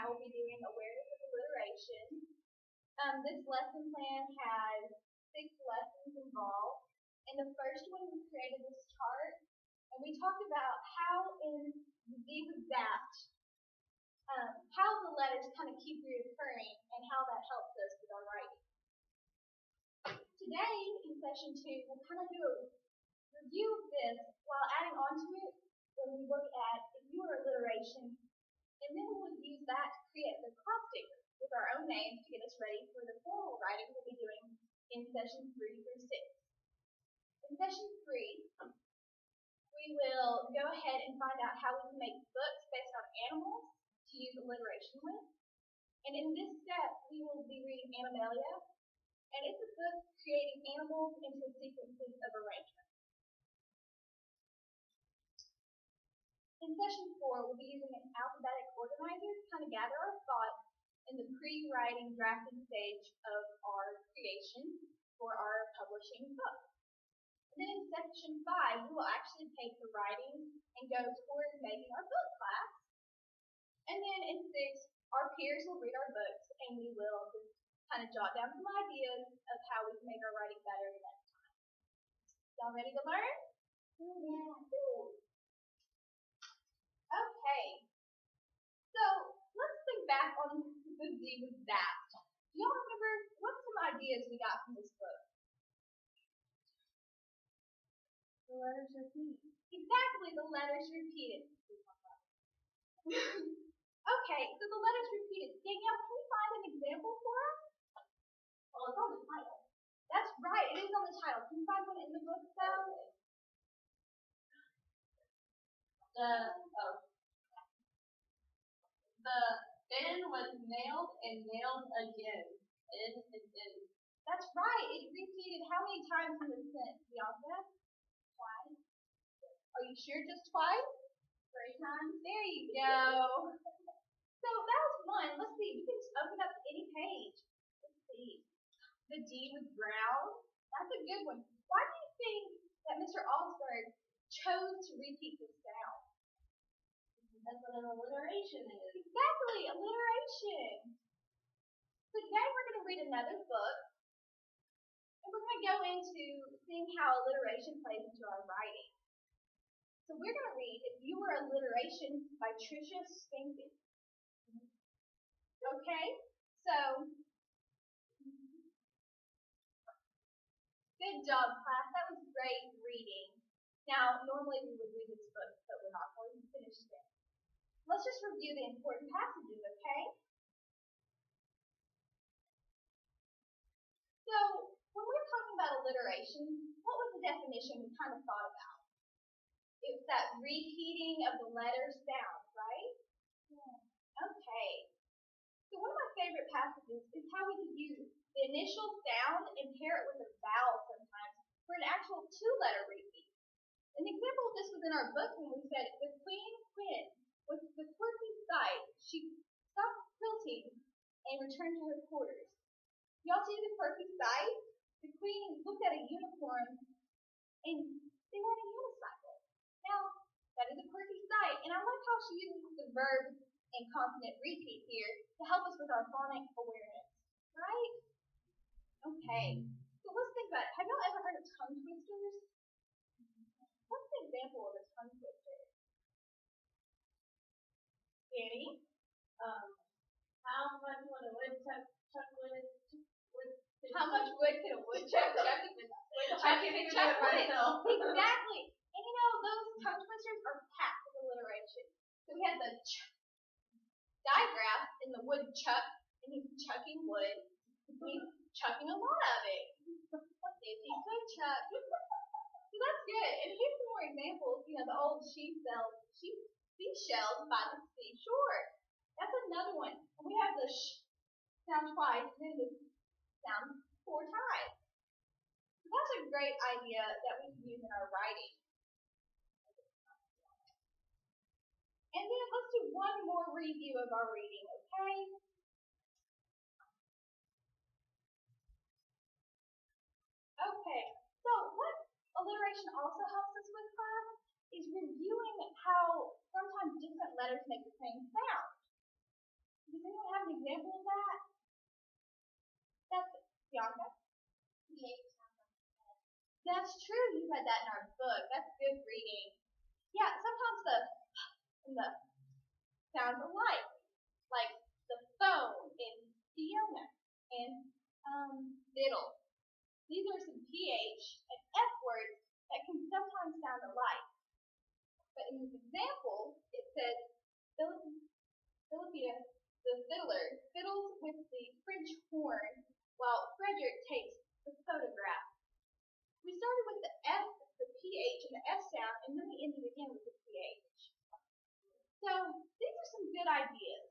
we'll be doing awareness of alliteration. This lesson plan has 6 lessons involved. In the first one, we created this chart, and we talked about how in Z with that, how the letters kind of keep reoccurring and how that helps us with our writing. Today, in session 2, we'll kind of do a review of this while adding on to it when we look at viewer alliteration, and then we'll use that to create the cross stickers with our own names to get us ready for the formal writing we'll be doing in session 3 through 6. In session 3, we will go ahead and find out how we can make books based on animals to use alliteration with. And in this step, we will be reading Animalia, and it's a book creating animals into sequences of arrangement. In session 4, we'll be using an alphabetic organizer to kind of gather our thoughts in the pre-writing drafting stage of our creation for our publishing book. And then in section 5, we will actually take the writing and go toward making our book class. And then in 6, our peers will read our books and we will just kind of jot down some ideas of how we can make our writing better next time. Y'all ready to learn? Yeah. Okay. So let's think back on the Z with that. Do y'all remember what's some ideas we got from this book? The letters repeat. Exactly, the letters repeated. Okay, so the letters repeated. Danielle, can we find an example for us? Well, it's on the title. That's right, it is on the title. Can you find one in the book, though? The N was nailed and nailed again. N and N. That's right, it repeated how many times in the sentence, Bianca? Twice. Are you sure just twice? 3 times? There you go. So that was one. Let's see. We can just open up any page. Let's see. The D with brown. That's a good one. Why do you think that Mr. Alsberg chose to repeat this sound? That's what an alliteration is. Exactly, alliteration. So today we're going to read another book. And we're going to go into seeing how alliteration plays into our writing. So we're going to read Viewer Alliteration by Tricia Spankin. Okay, so good job, class. That was great reading. Now, normally we would read this book, but we're not going to finish it. Let's just review the important passages, okay? So, when we're talking about alliteration, what was the definition we kind of thought about? It's that repeating of the letter sound, right? Yeah. Okay. So one of my favorite passages is how we can use the initial sound and pair it with a vowel sometimes for an actual 2-letter repeat. An example of this was in our book when we said, the queen with the quirky sight, she stopped quilting and returned to her quarters. Y'all see the quirky sight? The queen looked at a unicorn and they were on a unicycle. Now, that is a quirky sight, and I like how she uses the verb and consonant repeat here to help us with our phonic awareness, right? Okay, so let's think about it. Have y'all ever heard of tongue twisters? What's an example of a tongue twister? Danny? How much would a woodchuck chuck wood? How much wood can a woodchuck chuck? I can even do it myself. Exactly. And you know, those tongue twisters are packed with alliteration. So we have the digraph in the woodchuck, and he's chucking wood. He's chucking a lot of it. If he could chuck. So that's good. And here's some more examples. You know, the old seashells by the seashore. That's another one. And we have the sh sound twice, and then the sound 4 times. So that's a great idea that we can use in our writing. And then let's do one more review of our reading, okay? Okay, so what alliteration also helps us with, class, is reviewing how sometimes different letters make the same sound. Because example of that? That's Bianca. That's true. You read that in our book. That's good reading. Yeah, sometimes the sounds alike, like the phone in Fiona and diddle. These are some PH and F words that can sometimes sound alike. But in this example, it says Philippia, the fiddler, fiddles with the French horn while Frederick takes the photograph. We started with the F, the PH, and the F sound, and then we ended again with the PH. So these are some good ideas.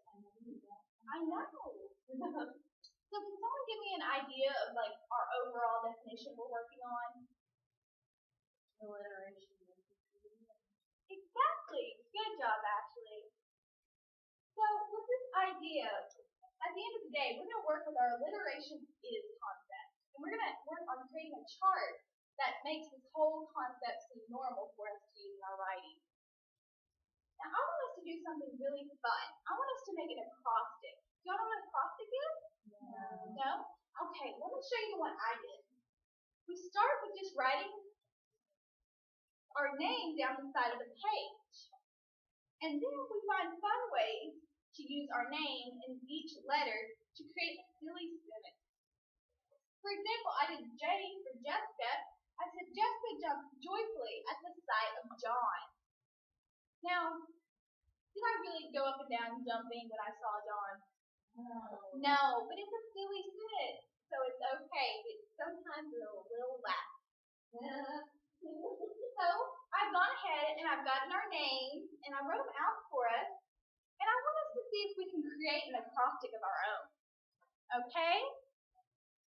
I know. So can someone give me an idea of like our overall definition we're working on? Alliteration. Exactly. Good job, Ashley. So with this idea, at the end of the day, we're going to work with our alliteration is concept. And we're going to work on creating a chart that makes this whole concept seem normal for us to use in our writing. Now, I want us to do something really fun. I want us to make an acrostic. Do y'all know what an acrostic is? No? Okay, let me show you what I did. We start with just writing our name down the side of the page. And then we find fun ways to use our name in each letter to create a silly sentence. For example, I did J for Jessica. I said Jessica jumped joyfully at the sight of John. Now, did I really go up and down jumping when I saw John? No, but it's a silly sentence, so it's okay. But sometimes it's a little laugh. So I've gone ahead and I've gotten our names and I wrote them out for us. And I want us to see if we can create an acrostic of our own. Okay?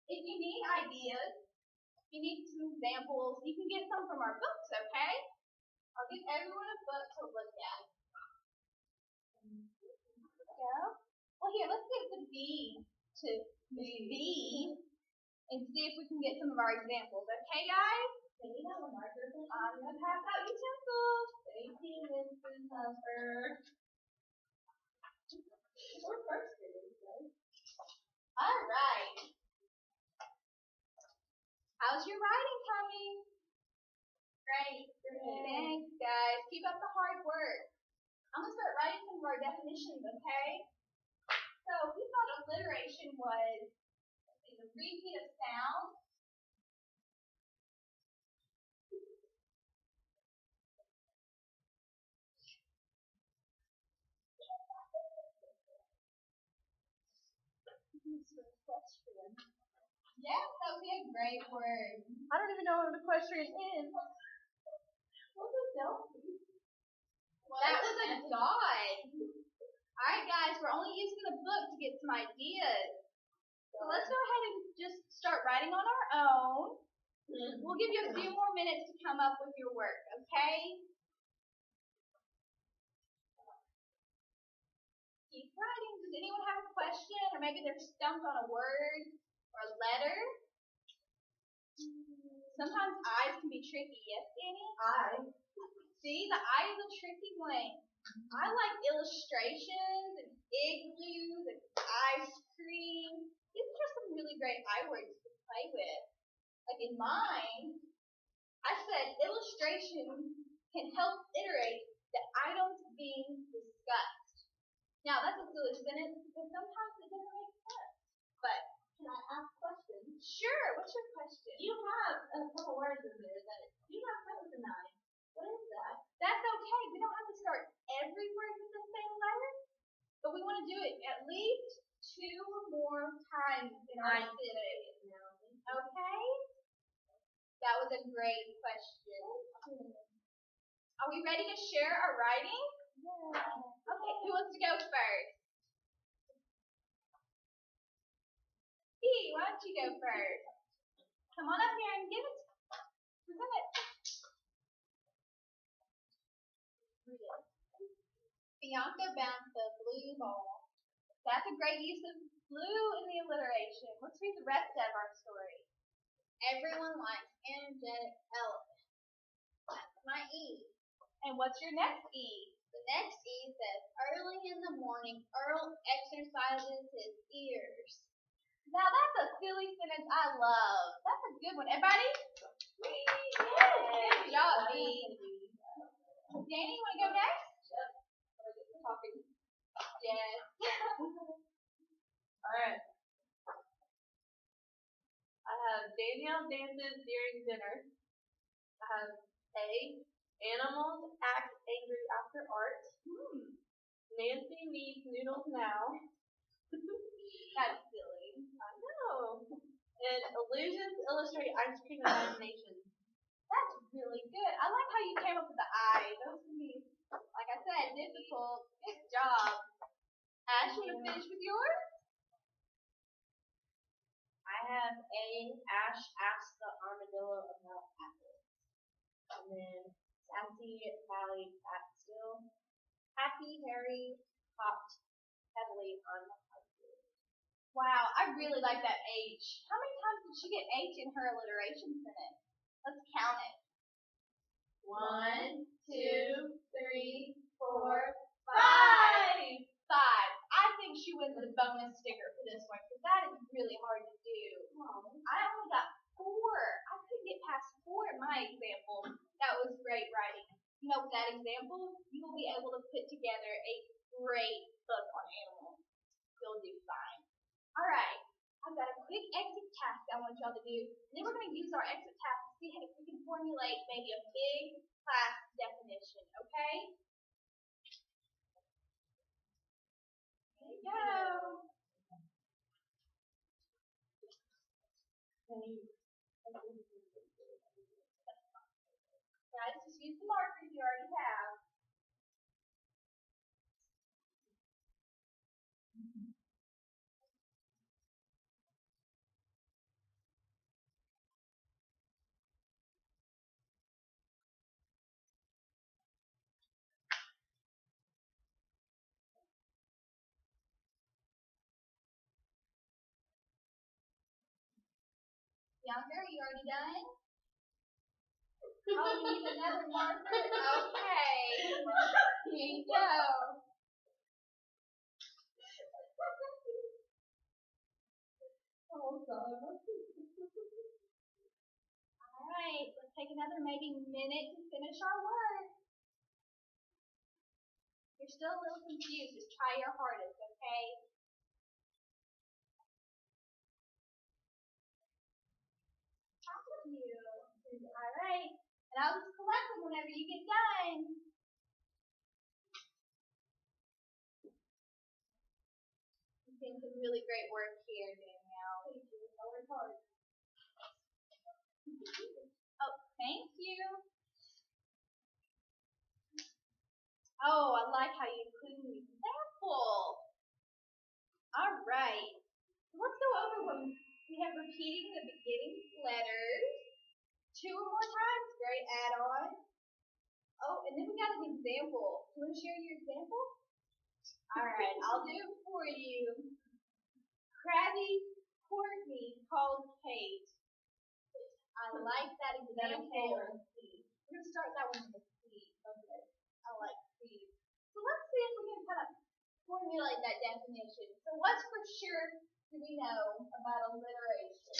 If you need ideas, if you need some examples, you can get some from our books, okay? I'll give everyone a book to look at. Yeah. Well, here, let's get the B to B and see if we can get some of our examples. Okay, guys? I'm going to pass out utensils. Thank you, Mrs. Huffer. We're first graders, right? All right. How's your writing coming? Great. Thanks, guys. Keep up the hard work. I'm going to start writing some of our definitions, okay? So we thought alliteration was the repeat of sounds. Yes, that would be a great word. I don't even know what an equestrian is. What was Delphi? That was a god. Alright guys, we're only using the book to get some ideas. So let's go ahead and just start writing on our own. We'll give you a few more minutes to come up with your work, okay? Keep writing. Does anyone have a question? Or maybe they're stumped on a word or a letter? Sometimes I's can be tricky. Yes, Danny? I. See, the I is a tricky one. I like illustrations and igloos and ice cream. These are some really great I words to play with. Like in mine, I said illustration can help iterate the items being discussed. Now that's a silly sentence because sometimes it doesn't make sense. But Can I ask questions? sure, what's your question? You have a couple words in there that do not start with an I. What is that? That's okay. We don't have to start every word with the same letter, but we want to do it at least 2 or more times in our sentence. Okay? That was a great question. Are we ready to share our writing? Yeah. Okay, who wants to go first? B, why don't you go first? Come on up here and give it. Present it. Bianca bounced a blue ball. That's a great use of blue in the alliteration. Let's read the rest of our story. Everyone likes energetic elephants. That's my E. And what's your next E? The next E says, early in the morning, Earl exercises his ears. Now that's a silly sentence I love. That's a good one. Everybody? Good job, B. Danny, you want to go next? Talking. Yes. All right. I have Danielle dances during dinner. I have A. Animals act angry after art. Nancy needs noodles now. That's silly. I know. And illusions illustrate ice cream imagination. That's really good. I like how you came up with the I. Those can be, like I said, difficult. Good job. Ash, you want to finish with yours? I have A. Ash asks the armadillo about apples. And then Sassy Sally sat still. Happy Harry hopped heavily on the hardwood. Wow, I really like that H. How many times did she get H in her alliteration sentence? Let's count it. 1, 2, 3, 4, 5. 5. I think she wins a bonus sticker for this one because that is really hard to do. I only got 4. I couldn't get past 4 in my example. That was great writing. You know, with that example, you will be able to put together a great book on animals. You'll do fine. All right. I've got a quick exit task I want y'all to do. And then we're going to use our exit task to see if we can formulate maybe a big class definition, okay? Here you go. Guys, just use the markers you already have. Bianca, are you already done? Oh, you need another marker? Okay. Here you go. All right, let's take another maybe minute to finish our work. If you're still a little confused, just try your hardest, okay? Proud of you. All right, and I'll just collect them whenever you get done. You're doing some really great work here, Danielle. Thank you. I worked hard. Oh, thank you. Oh, I like how you include an example. All right. So let's go over when we have repeating the beginning letters 2 or more times. Great add-on. Oh, and then we got an example. You want to share your example? All right, I'll do it for you. Crabby Courtney called Kate. I like that example. We're going to start that one with a C. Okay. I like C. So let's see if we can kind of formulate that definition. So what's for sure do we know about alliteration?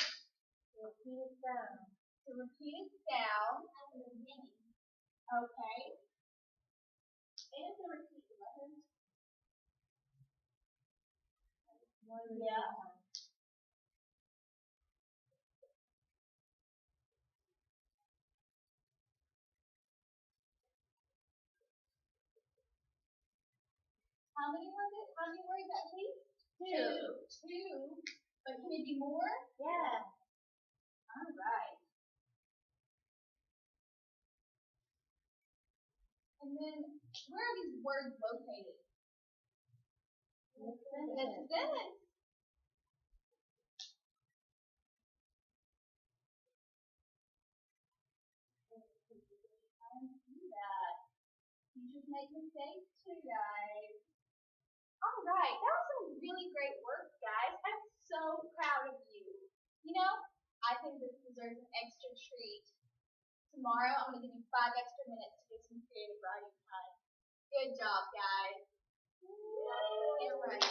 Repeated sound. The repeated sound at the beginning. Okay. And the repeated letters. Yeah. How many was it? How many words that week? 2. But can it be more? Yeah. All right. And then, where are these words located? In the sentence. I see that. Teachers make mistakes too, guys. All right, that was some really great work, guys. I'm so proud of you. You know, I think this deserves an extra treat. Tomorrow, I'm going to give you 5 extra minutes to get some creative writing time. Good job, guys. You're right.